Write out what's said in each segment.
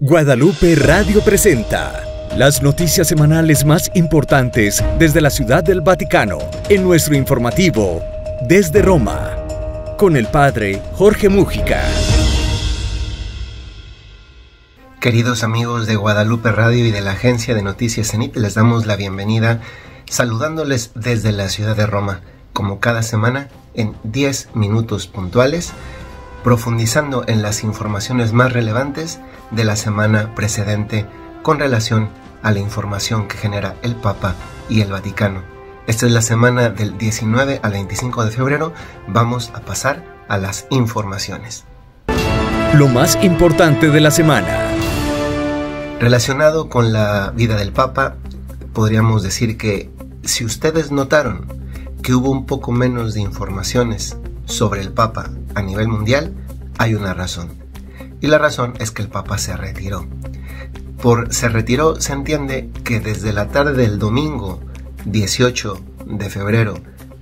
Guadalupe Radio presenta las noticias semanales más importantes desde la Ciudad del Vaticano en nuestro informativo Desde Roma, con el Padre Jorge Múgica. Queridos amigos de Guadalupe Radio y de la agencia de noticias CENIT, les damos la bienvenida saludándoles desde la ciudad de Roma, como cada semana en 10 minutos puntuales, profundizando en las informaciones más relevantes de la semana precedente con relación a la información que genera el Papa y el Vaticano. Esta es la semana del 19 al 25 de febrero. Vamos a pasar a las informaciones. Lo más importante de la semana. Relacionado con la vida del Papa, podríamos decir que si ustedes notaron que hubo un poco menos de informaciones sobre el Papa a nivel mundial, hay una razón. Y la razón es que el Papa se retiró. Por se retiró se entiende que desde la tarde del domingo 18 de febrero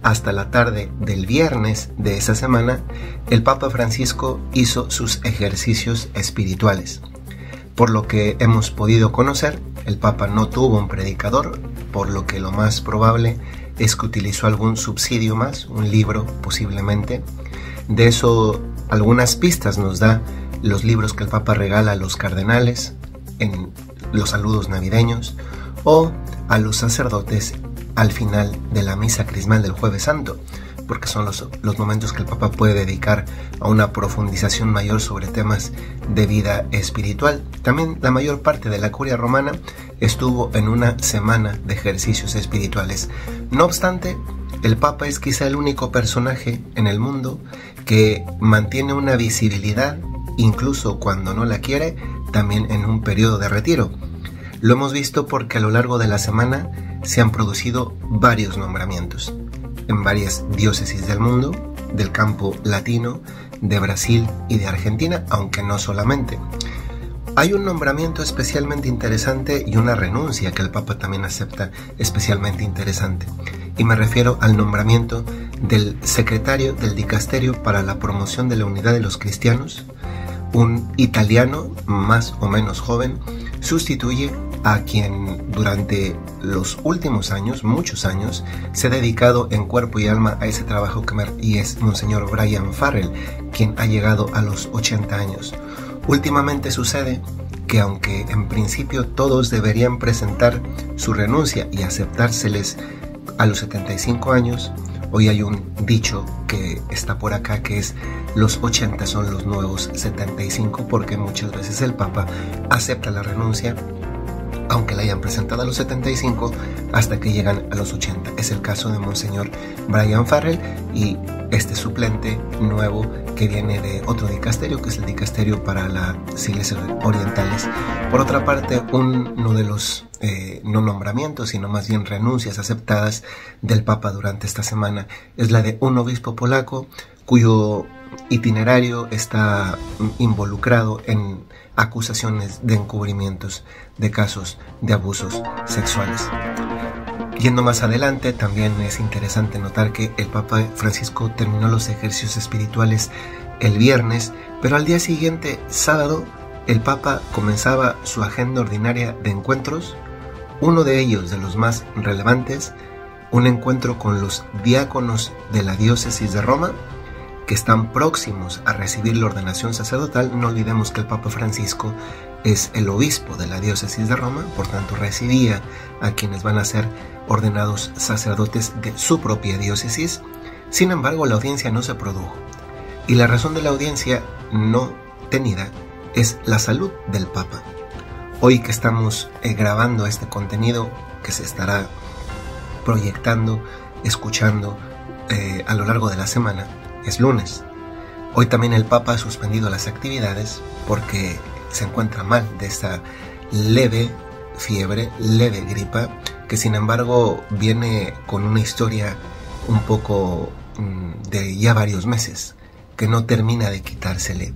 hasta la tarde del viernes de esa semana, el Papa Francisco hizo sus ejercicios espirituales. Por lo que hemos podido conocer, el Papa no tuvo un predicador, por lo que lo más probable es que utilizó algún subsidio más, un libro posiblemente. De eso algunas pistas nos da los libros que el Papa regala a los cardenales en los saludos navideños o a los sacerdotes al final de la misa crismal del Jueves Santo, porque son los momentos que el Papa puede dedicar a una profundización mayor sobre temas de vida espiritual. También la mayor parte de la curia romana estuvo en una semana de ejercicios espirituales. No obstante, el Papa es quizá el único personaje en el mundo que mantiene una visibilidad, incluso cuando no la quiere, también en un periodo de retiro. Lo hemos visto porque a lo largo de la semana se han producido varios nombramientos en varias diócesis del mundo, del campo latino, de Brasil y de Argentina, aunque no solamente. Hay un nombramiento especialmente interesante y una renuncia que el Papa también acepta especialmente interesante. Y me refiero al nombramiento del secretario del Dicasterio para la Promoción de la Unidad de los Cristianos. Un italiano más o menos joven sustituye a quien durante los últimos años, muchos años, se ha dedicado en cuerpo y alma a ese trabajo y es Monseñor Brian Farrell, quien ha llegado a los 80 años. Últimamente sucede que aunque en principio todos deberían presentar su renuncia y aceptárseles a los 75 años, hoy hay un dicho que está por acá que es: los 80 son los nuevos 75, porque muchas veces el Papa acepta la renuncia aunque la hayan presentado a los 75 hasta que llegan a los 80. Es el caso de Monseñor Brian Farrell y este suplente nuevo que viene de otro dicasterio, que es el dicasterio para las iglesias orientales. Por otra parte, uno de los no nombramientos, sino más bien renuncias aceptadas del Papa durante esta semana es la de un obispo polaco cuyo itinerario está involucrado en acusaciones de encubrimientos de casos de abusos sexuales. Yendo más adelante, también es interesante notar que el Papa Francisco terminó los ejercicios espirituales el viernes, pero al día siguiente, sábado, el Papa comenzaba su agenda ordinaria de encuentros. Uno de ellos, de los más relevantes, un encuentro con los diáconos de la diócesis de Roma, que están próximos a recibir la ordenación sacerdotal. No olvidemos que el Papa Francisco es el obispo de la diócesis de Roma, por tanto recibía a quienes van a ser ordenados sacerdotes de su propia diócesis. Sin embargo, la audiencia no se produjo. Y la razón de la audiencia no tenida es la salud del Papa. Hoy que estamos grabando este contenido que se estará proyectando, escuchando a lo largo de la semana, es lunes. Hoy también el Papa ha suspendido las actividades porque se encuentra mal de esta leve fiebre, leve gripa, que sin embargo viene con una historia un poco de ya varios meses, que no termina de quitársele.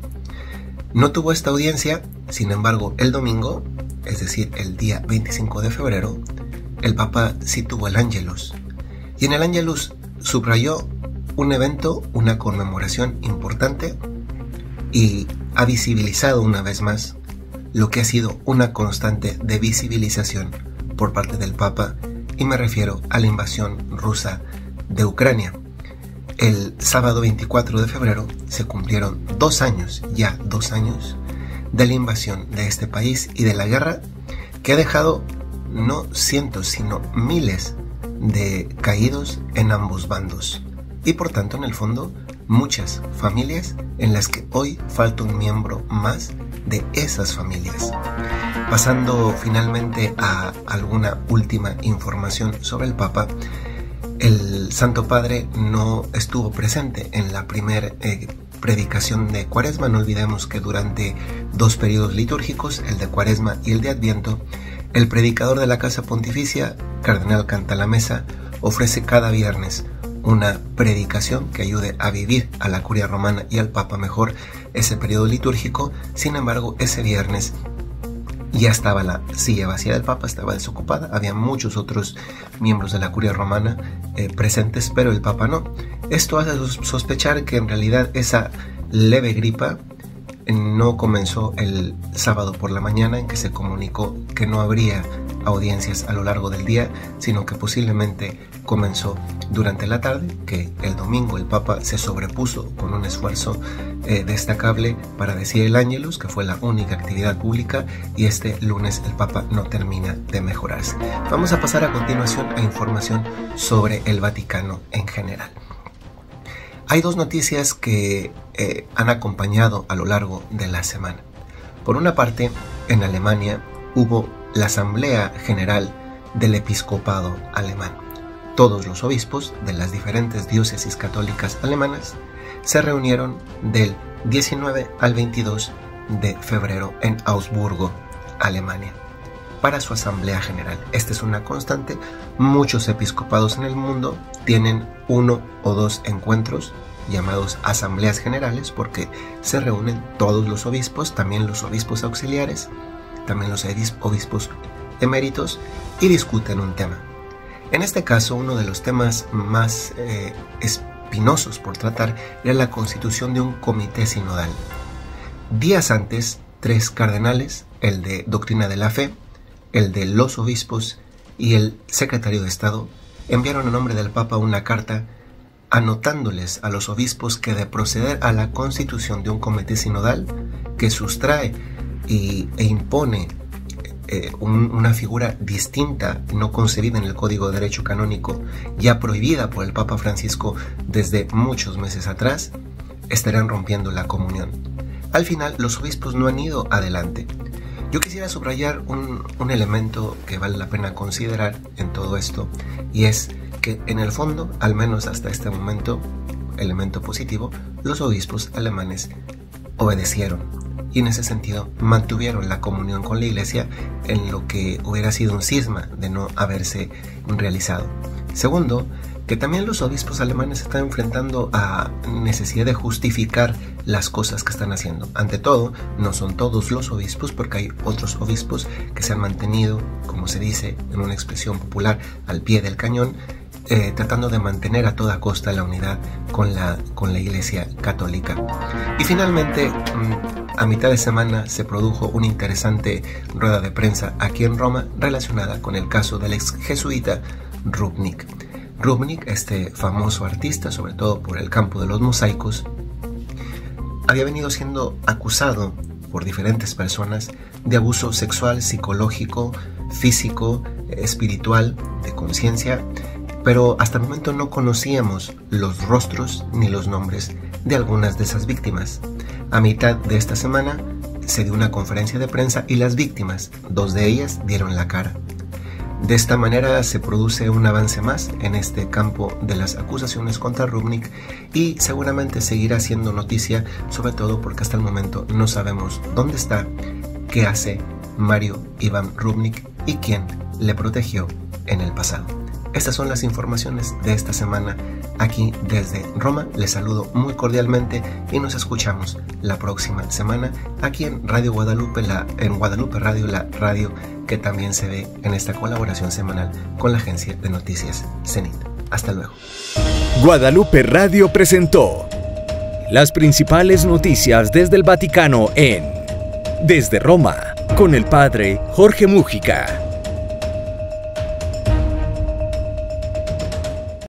No tuvo esta audiencia, sin embargo el domingo, es decir el día 25 de febrero, el Papa sí tuvo el Ángelus. Y en el Ángelus subrayó un evento, una conmemoración importante, y ha visibilizado una vez más lo que ha sido una constante de visibilización por parte del Papa, y me refiero a la invasión rusa de Ucrania. El sábado 24 de febrero se cumplieron 2 años, ya 2 años, de la invasión de este país y de la guerra que ha dejado no cientos, sino miles de caídos en ambos bandos. Y por tanto, en el fondo, muchas familias en las que hoy falta un miembro más de esas familias. Pasando finalmente a alguna última información sobre el Papa, el Santo Padre no estuvo presente en la primera predicación de Cuaresma. No olvidemos que durante 2 periodos litúrgicos, el de Cuaresma y el de Adviento, el predicador de la Casa Pontificia, Cardenal Cantalamessa, ofrece cada viernes una predicación que ayude a vivir a la Curia Romana y al Papa mejor ese periodo litúrgico. Sin embargo, ese viernes ya estaba la silla vacía del Papa, estaba desocupada, había muchos otros miembros de la Curia Romana presentes, pero el Papa no. Esto hace sospechar que en realidad esa leve gripa no comenzó el sábado por la mañana, en que se comunicó que no habría audiencias a lo largo del día, sino que posiblemente comenzó durante la tarde, que el domingo el Papa se sobrepuso con un esfuerzo destacable para decir el Ángelus, que fue la única actividad pública, y este lunes el Papa no termina de mejorarse. Vamos a pasar a continuación a información sobre el Vaticano en general. Hay 2 noticias que han acompañado a lo largo de la semana. Por una parte, en Alemania hubo la Asamblea General del Episcopado Alemán. Todos los obispos de las diferentes diócesis católicas alemanas se reunieron del 19 al 22 de febrero en Augsburgo, Alemania, para su Asamblea General. Esta es una constante. Muchos episcopados en el mundo tienen 1 o 2 encuentros llamados asambleas generales, porque se reúnen todos los obispos, también los obispos auxiliares, también los obispos eméritos, y discuten un tema. En este caso, uno de los temas más espinosos por tratar era la constitución de un comité sinodal. Días antes, 3 cardenales, el de Doctrina de la Fe, el de los obispos y el secretario de Estado, enviaron a nombre del Papa una carta anotándoles a los obispos que, de proceder a la constitución de un comité sinodal que sustrae e impone una figura distinta, no concebida en el Código de Derecho Canónico, ya prohibida por el Papa Francisco desde muchos meses atrás, estarán rompiendo la comunión. Al final, los obispos no han ido adelante. Yo quisiera subrayar un elemento que vale la pena considerar en todo esto, y es que en el fondo, al menos hasta este momento, elemento positivo, los obispos alemanes obedecieron y en ese sentido mantuvieron la comunión con la Iglesia, en lo que hubiera sido un cisma de no haberse realizado. Segundo, que también los obispos alemanes se están enfrentando a necesidad de justificar las cosas que están haciendo. Ante todo, no son todos los obispos, porque hay otros obispos que se han mantenido, como se dice en una expresión popular, al pie del cañón, tratando de mantener a toda costa la unidad con la Iglesia Católica. Y finalmente, a mitad de semana se produjo una interesante rueda de prensa aquí en Roma relacionada con el caso del ex jesuita Rupnik. Rupnik, este famoso artista, sobre todo por el campo de los mosaicos, había venido siendo acusado por diferentes personas de abuso sexual, psicológico, físico, espiritual, de conciencia, pero hasta el momento no conocíamos los rostros ni los nombres de algunas de esas víctimas. A mitad de esta semana se dio una conferencia de prensa y las víctimas, 2 de ellas, dieron la cara. De esta manera se produce un avance más en este campo de las acusaciones contra Rupnik, y seguramente seguirá siendo noticia, sobre todo porque hasta el momento no sabemos dónde está, qué hace Mario Ivan Rupnik y quién le protegió en el pasado. Estas son las informaciones de esta semana aquí desde Roma. Les saludo muy cordialmente y nos escuchamos la próxima semana aquí en Radio Guadalupe, en Guadalupe Radio, la radio que también se ve en esta colaboración semanal con la agencia de noticias Cenit. Hasta luego. Guadalupe Radio presentó las principales noticias desde el Vaticano en Desde Roma. con el padre Jorge Múgica.